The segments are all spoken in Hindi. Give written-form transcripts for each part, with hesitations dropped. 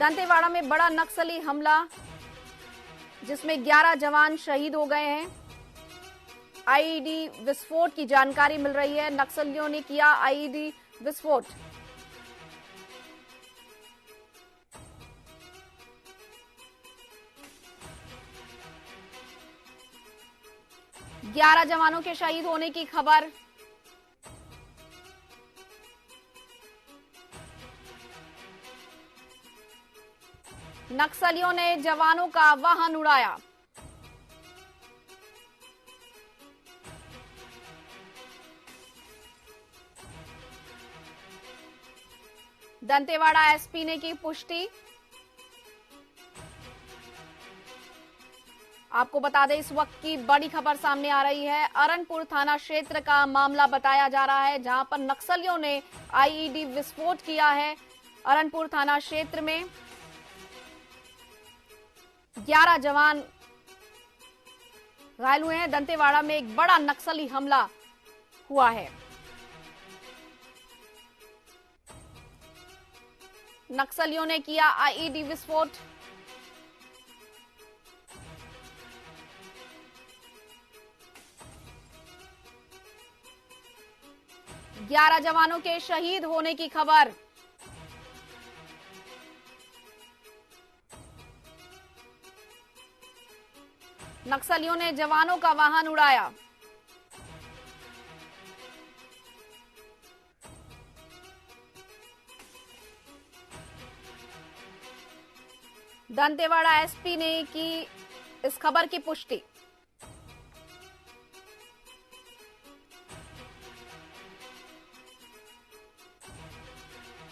दंतेवाड़ा में बड़ा नक्सली हमला, जिसमें 11 जवान शहीद हो गए हैं। आईईडी विस्फोट की जानकारी मिल रही है। नक्सलियों ने किया आईईडी विस्फोट। ग्यारह जवानों के शहीद होने की खबर। नक्सलियों ने जवानों का वाहन उड़ाया। दंतेवाड़ा एसपी ने की पुष्टि। आपको बता दें, इस वक्त की बड़ी खबर सामने आ रही है। अरनपुर थाना क्षेत्र का मामला बताया जा रहा है, जहां पर नक्सलियों ने आईईडी विस्फोट किया है। अरनपुर थाना क्षेत्र में 11 जवान घायल हुए हैं। दंतेवाड़ा में एक बड़ा नक्सली हमला हुआ है। नक्सलियों ने किया आईईडी विस्फोट। ग्यारह जवानों के शहीद होने की खबर। नक्सलियों ने जवानों का वाहन उड़ाया। दंतेवाड़ा एसपी ने की इस खबर की पुष्टि।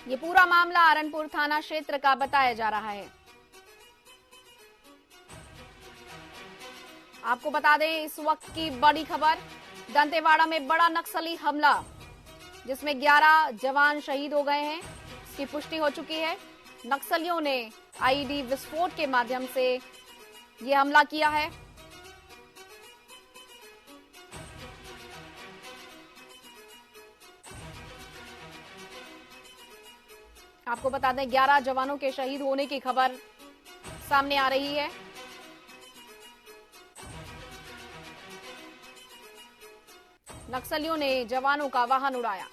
ये पूरा मामला अरनपुर थाना क्षेत्र का बताया जा रहा है। आपको बता दें, इस वक्त की बड़ी खबर। दंतेवाड़ा में बड़ा नक्सली हमला, जिसमें 11 जवान शहीद हो गए हैं, इसकी पुष्टि हो चुकी है। नक्सलियों ने आईईडी विस्फोट के माध्यम से यह हमला किया है। आपको बता दें, 11 जवानों के शहीद होने की खबर सामने आ रही है। नक्सलियों ने जवानों का वाहन उड़ाया।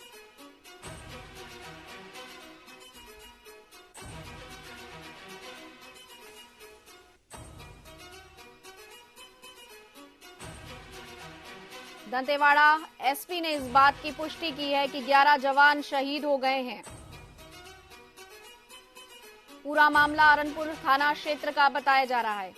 दंतेवाड़ा एसपी ने इस बात की पुष्टि की है कि 11 जवान शहीद हो गए हैं। पूरा मामला अरनपुर थाना क्षेत्र का बताया जा रहा है।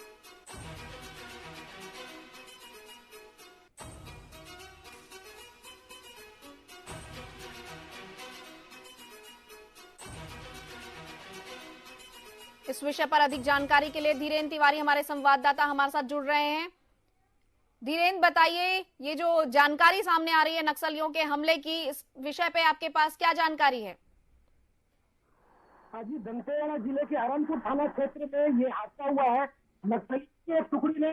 इस विषय पर अधिक जानकारी के लिए धीरेन्द्र तिवारी हमारे संवाददाता हमारे साथ जुड़ रहे हैं। धीरेन्द्र, बताइए, ये जो जानकारी सामने आ रही है नक्सलियों के हमले की, इस विषय पे आपके पास क्या जानकारी है? जी, दंतेवाड़ा जिले के अरनपुर थाना क्षेत्र में ये हादसा हुआ है। नक्सली की एक टुकड़ी ने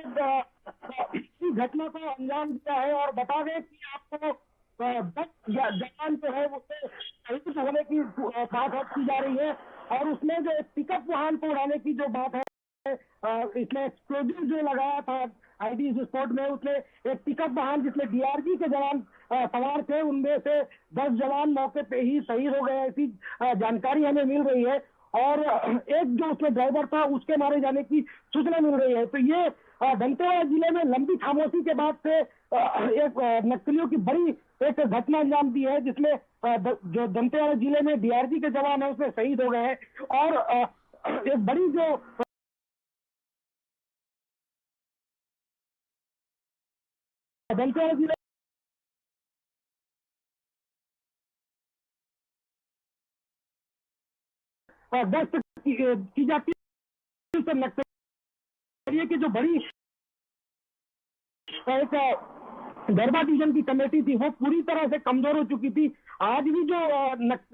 इसी घटना को अंजाम दिया है और बता दें कि आपको 10 जवान जो है उससे शहीद होने की बात की जा रही है। और उसमें जो पिकअप वाहन को उड़ाने की जो बात है, इसमें एक्सप्लोजिव जो लगाया था आईडी विस्फोट में, उसने एक पिकअप वाहन जिसमें डीआरजी के जवान सवार थे, उनमें से 10 जवान मौके पे ही शहीद हो गए, ऐसी जानकारी हमें मिल रही है। और एक जो उसमें ड्राइवर था, उसके मारे जाने की सूचना मिल रही है। तो ये दंतेवाड़ा जिले में लंबी खामोशी के बाद से एक नक्सलियों की बड़ी एक घटना अंजाम दी है, जिसमें जो दंतेवाड़ा जिले में डीआरजी के जवान है उसमें शहीद हो गए हैं। और एक बड़ी जो दंतेवाड़ा जिले गश्त की जाती है। नक्सलियों की जो बड़ी एक गरबा डिवीजन की कमेटी थी, वो पूरी तरह से कमजोर हो चुकी थी। आज भी जो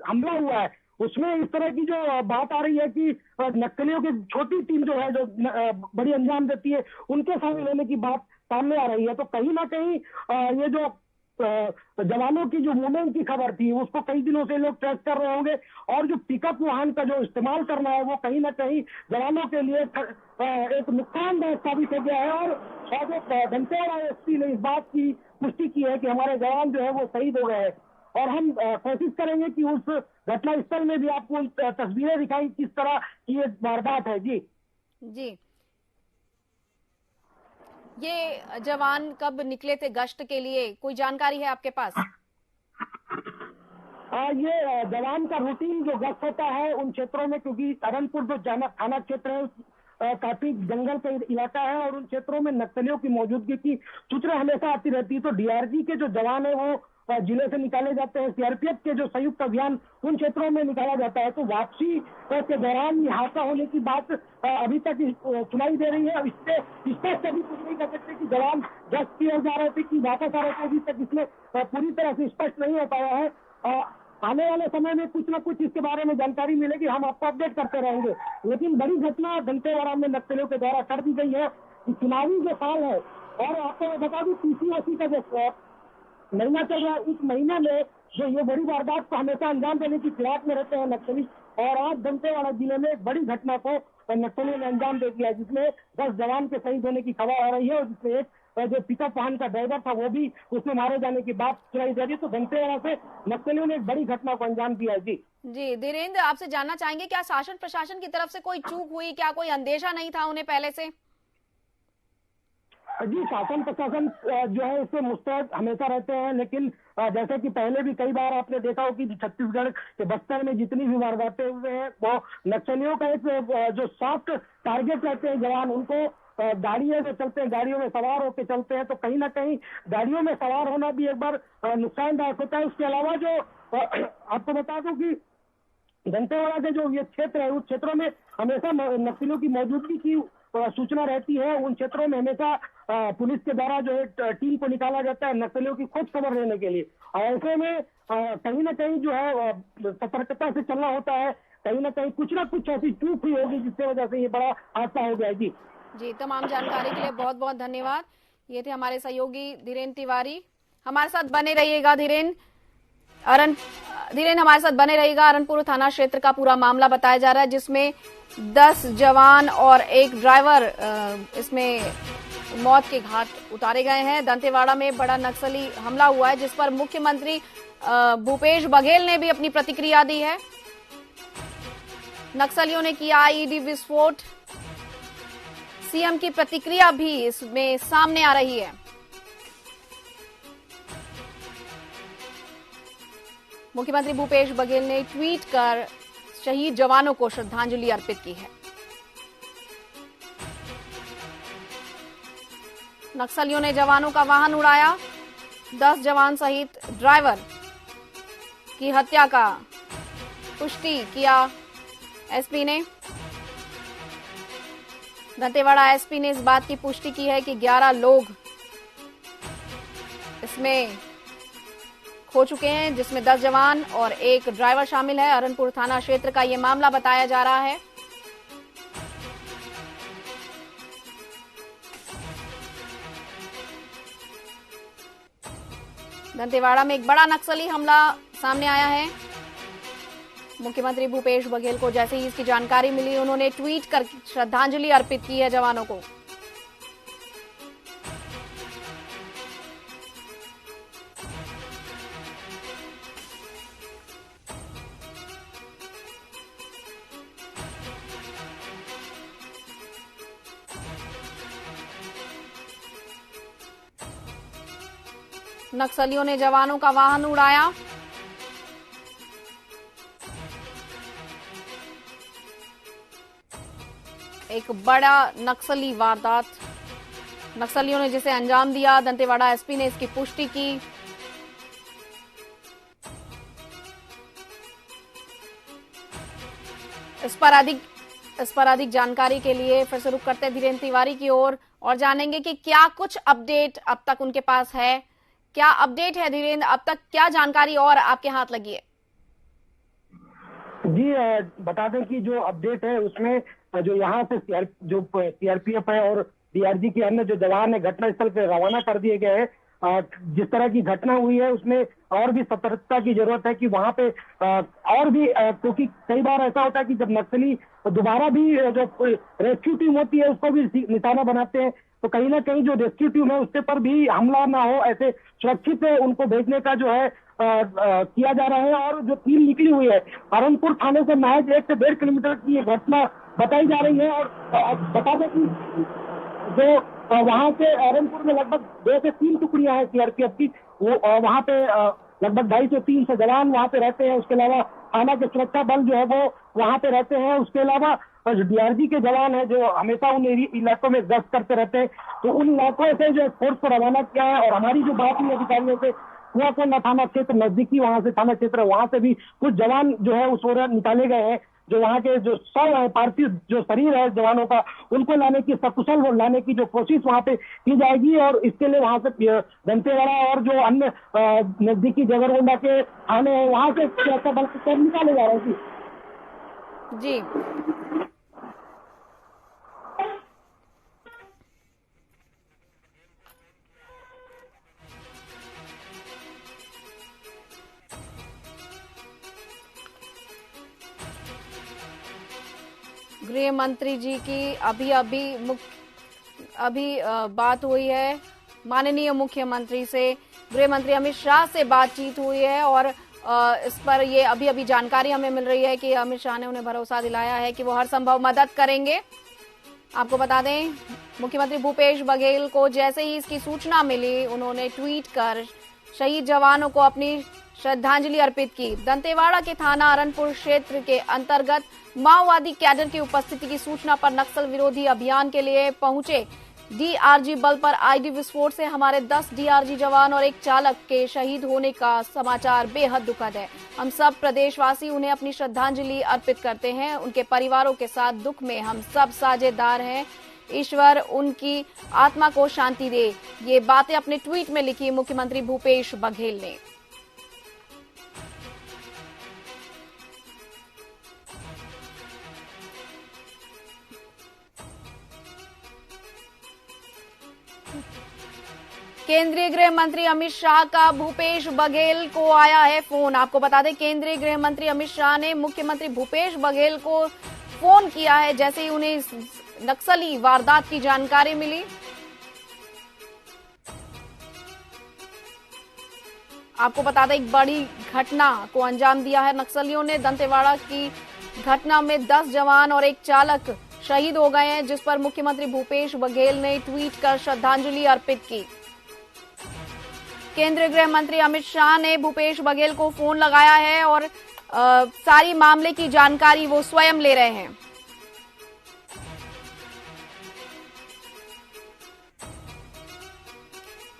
हमला हुआ है, उसमें इस तरह की जो बात आ रही है कि नक्सलियों की छोटी टीम जो है, जो बड़ी अंजाम देती है, उनके शामिल होने की बात सामने आ रही है। तो कहीं ना कहीं ये जो जवानों की जो मूवमेंट की खबर थी उसको कई दिनों से लोग ट्रैक कर रहे होंगे, और जो पिकअप वाहन का जो इस्तेमाल करना है वो कहीं ना कहीं जवानों के लिए एक नुकसानदायक साबित हो गया है। और जो दंतेवाड़ा एसपी ने इस बात की पुष्टि की है कि हमारे जवान जो है वो शहीद हो गए हैं, और हम कोशिश करेंगे कि उस घटना स्थल में भी आपको तस्वीरें दिखाई किस तरह की ये वारदात है। जी जी, ये जवान कब निकले थे गश्त के लिए, कोई जानकारी है आपके पास? ये जवान का रूटीन जो गश्त होता है उन क्षेत्रों में, क्योंकि अरनपुर जो थाना क्षेत्र है काफी जंगल का इलाका है, और उन क्षेत्रों में नक्सलियों की मौजूदगी की सूचना हमेशा आती रहती है। तो डीआरजी के जो जवान है वो जिले से निकाले जाते हैं, सीआरपीएफ के जो संयुक्त अभियान उन क्षेत्रों में निकाला जाता है। तो वापसी के दौरान हादसा होने की बात अभी तक सुनाई दे रही है। अब इससे स्पष्ट अभी कुछ नहीं कर सकते कि जवान गश्त की ओर जा रहे थे कि वापस आ रहे थे, अभी तक इसमें पूरी तरह से स्पष्ट नहीं हो पाया है। आने वाले समय में कुछ न कुछ इसके बारे में जानकारी मिलेगी, हम आपको अपडेट करते रहेंगे। लेकिन बड़ी घटना दंतेवाड़ा में नक्सलियों के द्वारा कर दी गई है कि चुनावी जो साल है, और आपको बता दूं पीसीओसी का जो महीना चल रहा है, इस महीने में जो ये बड़ी वारदात को हमेशा अंजाम देने की फिराक में रहते हैं नक्सली, और आज दंतेवाड़ा जिले में एक बड़ी घटना को नक्सलियों ने अंजाम दे दिया, जिसमें 10 जवान के शहीद होने की खबर आ रही है, और जिसमें एक जो पिकअप वाहन का ड्राइवर था वो भी उसमें मारे जाने की बात सुनाई दे रही है। तो दंतेवाड़ा से नक्सलियों ने एक बड़ी घटना को अंजाम दिया है। जी धीरेन्द्र, आपसे जानना चाहेंगे क्या शासन प्रशासन की तरफ से कोई चूक हुई, क्या कोई अंदेशा नहीं था उन्हें पहले से? जी, शासन प्रशासन जो है इससे मुस्तैद हमेशा रहते हैं, लेकिन जैसे कि पहले भी कई बार आपने देखा हो कि छत्तीसगढ़ के बस्तर में जितनी भी वारदातें हुए हैं वो नक्सलियों का एक जो सॉफ्ट टारगेट रहते हैं जवान, उनको गाड़ियों में चलते हैं, गाड़ियों में सवार होकर चलते हैं, तो कहीं ना कहीं गाड़ियों में सवार होना भी एक बार नुकसानदायक होता है। उसके अलावा जो आपको बता दूं कि दंतेवाड़ा के जो ये क्षेत्र है उस क्षेत्रों में हमेशा नक्सलियों की मौजूदगी की सूचना रहती है। उन क्षेत्रों में हमेशा पुलिस के द्वारा जो है टीम को निकाला जाता है नक्सलियों की खोज खबर लेने के लिए, और ऐसे में कहीं ना कहीं जो है सतर्कता से चलना होता है। कहीं ना कहीं कुछ ना कुछ ऐसी चूक हुई होगी जिसकी वजह से ये बड़ा हादसा हो गया। जी, तमाम जानकारी के लिए बहुत बहुत धन्यवाद। ये थे हमारे सहयोगी धीरेन्द्र तिवारी। हमारे साथ बने रहिएगा धीरेन्द्र हमारे साथ बने रहिएगा। अरनपुर थाना क्षेत्र का पूरा मामला बताया जा रहा है, जिसमें 10 जवान और एक ड्राइवर इसमें मौत के घाट उतारे गए हैं। दंतेवाड़ा में बड़ा नक्सली हमला हुआ है, जिस पर मुख्यमंत्री भूपेश बघेल ने भी अपनी प्रतिक्रिया दी है। नक्सलियों ने किया आईईडी विस्फोट, सीएम की प्रतिक्रिया भी इसमें सामने आ रही है। मुख्यमंत्री भूपेश बघेल ने ट्वीट कर शहीद जवानों को श्रद्धांजलि अर्पित की है। नक्सलियों ने जवानों का वाहन उड़ाया, 10 जवान सहित ड्राइवर की हत्या का पुष्टि किया एसपी ने। दंतेवाड़ा एसपी ने इस बात की पुष्टि की है कि 11 लोग इसमें खो चुके हैं, जिसमें 10 जवान और एक ड्राइवर शामिल है। अरनपुर थाना क्षेत्र का ये मामला बताया जा रहा है। दंतेवाड़ा में एक बड़ा नक्सली हमला सामने आया है। मुख्यमंत्री भूपेश बघेल को जैसे ही इसकी जानकारी मिली, उन्होंने ट्वीट कर श्रद्धांजलि अर्पित की है जवानों को। नक्सलियों ने जवानों का वाहन उड़ाया, एक बड़ा नक्सली वारदात नक्सलियों ने जिसे अंजाम दिया। दंतेवाड़ा एसपी ने इसकी पुष्टि की। इस पर अधिक जानकारी के लिए फिर से रुक करते हैं धीरेन्द्र तिवारी की ओर और जानेंगे कि क्या कुछ अपडेट अब तक उनके पास है। क्या अपडेट है धीरेन्द्र, अब तक क्या जानकारी और आपके हाथ लगी है? जी, बता दें कि जो अपडेट है उसमें जो यहाँ से सीआरपीएफ है और डीआरजी के अन्य जो जवान है घटनास्थल पे रवाना कर दिए गए हैं। जिस तरह की घटना हुई है उसमें और भी सतर्कता की जरूरत है कि वहां पे और भी क्योंकि कई बार ऐसा होता है कि जब नक्सली दोबारा भी जो रेस्क्यू टीम होती है उसको भी निशाना बनाते हैं, तो कहीं ना कहीं जो रेस्क्यू टीम है उसके पर भी हमला ना हो, ऐसे सुरक्षित उनको भेजने का जो है किया जा रहा है। और जो टीम निकली हुई है अरनपुर थाने से महज 1 से 1.5 किलोमीटर की ये घटना बताई जा रही है। और बता दें कि जो वहां से अरनपुर में लगभग 2 से 3 टुकड़ियां हैं सीआरपीएफ की, वो वहां पे लगभग 250 से 300 जवान वहां पे रहते हैं। उसके अलावा थाना के सुरक्षा बल जो है वो वहां पे रहते हैं। उसके अलावा जो डीआरजी के जवान है जो हमेशा उन इलाकों में गश्त करते रहते हैं, तो उन इलाकों से जो फोर्स को रवाना किया है। और हमारी जो बात हुई अधिकारियों से, कुआकोंडा थाना क्षेत्र नजदीकी वहां से थाना क्षेत्र, वहां से भी कुछ जवान जो है उस ओर निकाले गए हैं। जो वहाँ के जो शव है, पार्थिव जो शरीर है जवानों का, उनको लाने की, सकुशल लाने की जो कोशिश वहाँ पे की जाएगी। और इसके लिए वहाँ से दंतेवाड़ा और जो अन्य नजदीकी जगरगोंडा के थाने हैं वहाँ से सुरक्षा बल को निकाले जा रहे हैं जी। गृह मंत्री जी की अभी बात हुई है माननीय मुख्यमंत्री से। गृह मंत्री अमित शाह से बातचीत हुई है और इस पर ये अभी जानकारी हमें मिल रही है कि अमित शाह ने उन्हें भरोसा दिलाया है कि वो हर संभव मदद करेंगे। आपको बता दें, मुख्यमंत्री भूपेश बघेल को जैसे ही इसकी सूचना मिली, उन्होंने ट्वीट कर शहीद जवानों को अपनी श्रद्धांजलि अर्पित की। दंतेवाड़ा के थाना अरनपुर क्षेत्र के अंतर्गत माओवादी कैडर की उपस्थिति की सूचना पर नक्सल विरोधी अभियान के लिए पहुंचे डीआरजी बल पर आईडी विस्फोट से हमारे 10 डीआरजी जवान और एक चालक के शहीद होने का समाचार बेहद दुखद है। हम सब प्रदेशवासी उन्हें अपनी श्रद्धांजलि अर्पित करते हैं। उनके परिवारों के साथ दुख में हम सब साझेदार हैं। ईश्वर उनकी आत्मा को शांति दे। ये बातें अपने ट्वीट में लिखी मुख्यमंत्री भूपेश बघेल ने। केंद्रीय गृह मंत्री अमित शाह का भूपेश बघेल को आया है फोन। आपको बता दें, केंद्रीय गृह मंत्री अमित शाह ने मुख्यमंत्री भूपेश बघेल को फोन किया है जैसे ही उन्हें नक्सली वारदात की जानकारी मिली। आपको बता दें, एक बड़ी घटना को अंजाम दिया है नक्सलियों ने। दंतेवाड़ा की घटना में 10 जवान और एक चालक शहीद हो गए हैं, जिस पर मुख्यमंत्री भूपेश बघेल ने ट्वीट कर श्रद्धांजलि अर्पित की। केंद्रीय गृह मंत्री अमित शाह ने भूपेश बघेल को फोन लगाया है और सारी मामले की जानकारी वो स्वयं ले रहे हैं।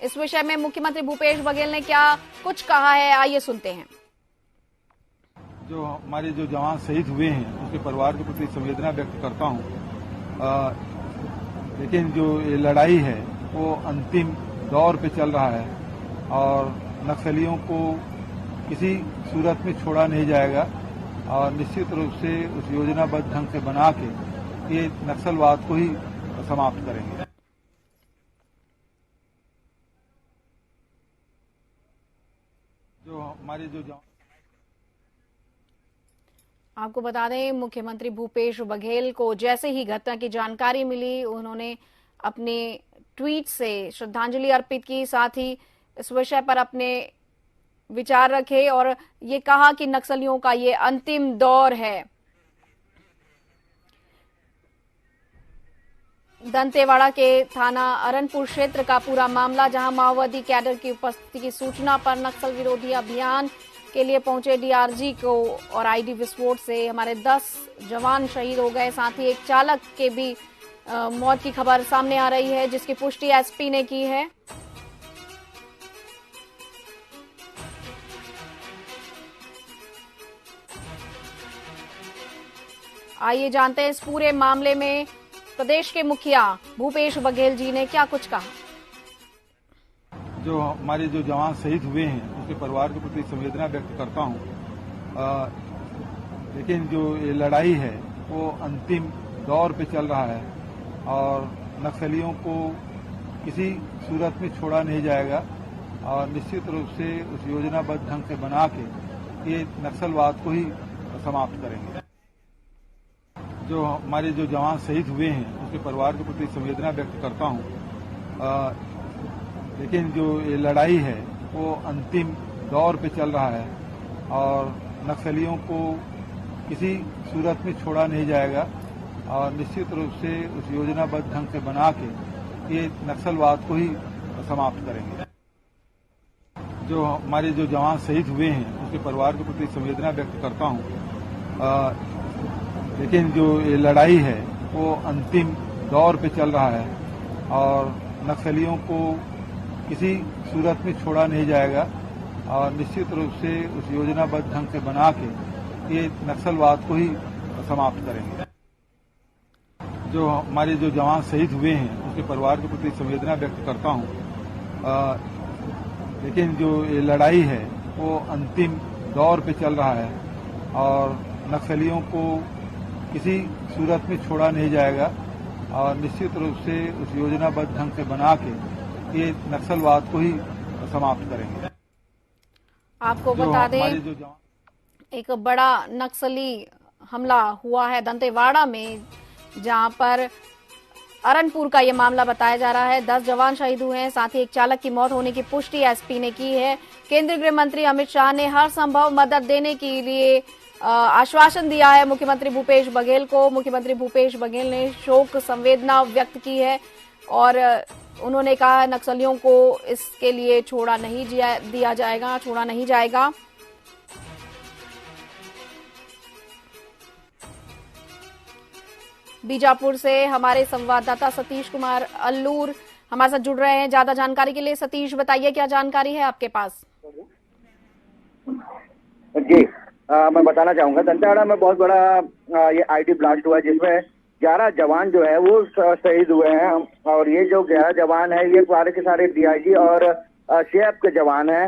इस विषय में मुख्यमंत्री भूपेश बघेल ने क्या कुछ कहा है, आइए सुनते हैं। जो हमारे जो जवान शहीद हुए हैं उसके परिवार के प्रति संवेदना व्यक्त करता हूं। लेकिन जो ये लड़ाई है वो अंतिम दौर पे चल रहा है और नक्सलियों को किसी सूरत में छोड़ा नहीं जाएगा और निश्चित रूप से उस योजनाबद्ध ढंग से बना के ये नक्सलवाद को ही समाप्त करेंगे। जो हमारे जो आपको बता दें, मुख्यमंत्री भूपेश बघेल को जैसे ही घटना की जानकारी मिली, उन्होंने अपने ट्वीट से श्रद्धांजलि अर्पित की, साथ ही इस विषय पर अपने विचार रखे और ये कहा कि नक्सलियों का ये अंतिम दौर है। दंतेवाड़ा के थाना अरनपुर क्षेत्र का पूरा मामला, जहां माओवादी कैडर की उपस्थिति की सूचना पर नक्सल विरोधी अभियान के लिए पहुंचे डीआरजी को और आईडी विस्फोट से हमारे 10 जवान शहीद हो गए। साथ ही एक चालक के भी मौत की खबर सामने आ रही है, जिसकी पुष्टि एसपी ने की है। आइए जानते हैं इस पूरे मामले में प्रदेश के मुखिया भूपेश बघेल जी ने क्या कुछ कहा। जो हमारे जो जवान शहीद हुए हैं उसके परिवार के प्रति संवेदना व्यक्त करता हूं। लेकिन जो ये लड़ाई है वो अंतिम दौर पे चल रहा है और नक्सलियों को किसी सूरत में छोड़ा नहीं जाएगा और निश्चित रूप से उस योजनाबद्ध ढंग से बना के ये नक्सलवाद को ही समाप्त करेंगे। जो हमारे जो जवान शहीद हुए हैं उसके परिवार के प्रति संवेदना व्यक्त करता हूं, लेकिन जो ये लड़ाई है वो अंतिम दौर पे चल रहा है और नक्सलियों को किसी सूरत में छोड़ा नहीं जाएगा और निश्चित रूप से उस योजनाबद्ध ढंग से बना के ये नक्सलवाद को ही समाप्त करेंगे। जो हमारे जो जवान शहीद हुए हैं उसके परिवार के प्रति संवेदना व्यक्त करता हूं, लेकिन जो ये लड़ाई है वो अंतिम दौर पे चल रहा है और नक्सलियों को किसी सूरत में छोड़ा नहीं जाएगा और निश्चित रूप से उस योजनाबद्ध ढंग से बना के ये नक्सलवाद को ही समाप्त करेंगे। जो हमारे जो जवान शहीद हुए हैं उसके परिवार के प्रति संवेदना व्यक्त करता हूं, लेकिन जो ये लड़ाई है वो अंतिम दौर पे चल रहा है और नक्सलियों को किसी सूरत में छोड़ा नहीं जाएगा और निश्चित रूप से उस योजनाबद्ध ढंग से बना के ये नक्सलवाद को ही समाप्त करेंगे। आपको बता दें, एक बड़ा नक्सली हमला हुआ है दंतेवाड़ा में, जहां पर अरनपुर का ये मामला बताया जा रहा है। 10 जवान शहीद हुए हैं, साथ ही एक चालक की मौत होने की पुष्टि एसपी ने की है। केंद्रीय गृह मंत्री अमित शाह ने हर संभव मदद देने के लिए आश्वासन दिया है मुख्यमंत्री भूपेश बघेल को। मुख्यमंत्री भूपेश बघेल ने शोक संवेदना व्यक्त की है और उन्होंने कहा नक्सलियों को इसके लिए छोड़ा नहीं जाएगा। बीजापुर से हमारे संवाददाता सतीश कुमार अल्लूर हमारे साथ जुड़ रहे हैं ज्यादा जानकारी के लिए। सतीश, बताइए क्या जानकारी है आपके पास? जी, मैं बताना चाहूंगा, दंतेवाड़ा में बहुत बड़ा ये आईडी ब्लास्ट हुआ जिसमें 11 जवान जो है वो शहीद हुए हैं और ये जो 11 जवान है ये सारे के सारे डीआईजी और सीएफ के जवान हैं।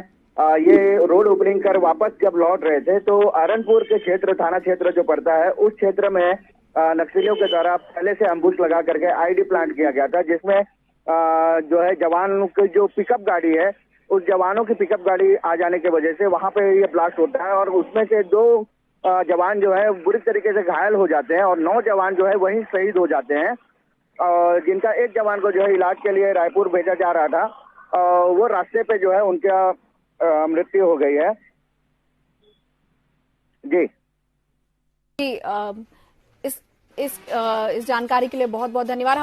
ये रोड ओपनिंग कर वापस जब लौट रहे थे तो अरनपुर के क्षेत्र, थाना क्षेत्र जो पड़ता है, उस क्षेत्र में नक्सलियों के द्वारा पहले से अम्बुश लगा करके आईडी प्लांट किया गया था, जिसमें जो है जवानों की जो पिकअप गाड़ी है, उस जवानों की पिकअप गाड़ी आ जाने की वजह से वहां पे ये ब्लास्ट होता है और उसमें से 2 जवान जो है बुरी तरीके से घायल हो जाते हैं और 9 जवान जो है वहीं शहीद हो जाते हैं और जिनका एक जवान को जो है इलाज के लिए रायपुर भेजा जा रहा था, वो रास्ते पे जो है उनका मृत्यु हो गई है। जी, इस जानकारी के लिए बहुत बहुत धन्यवाद।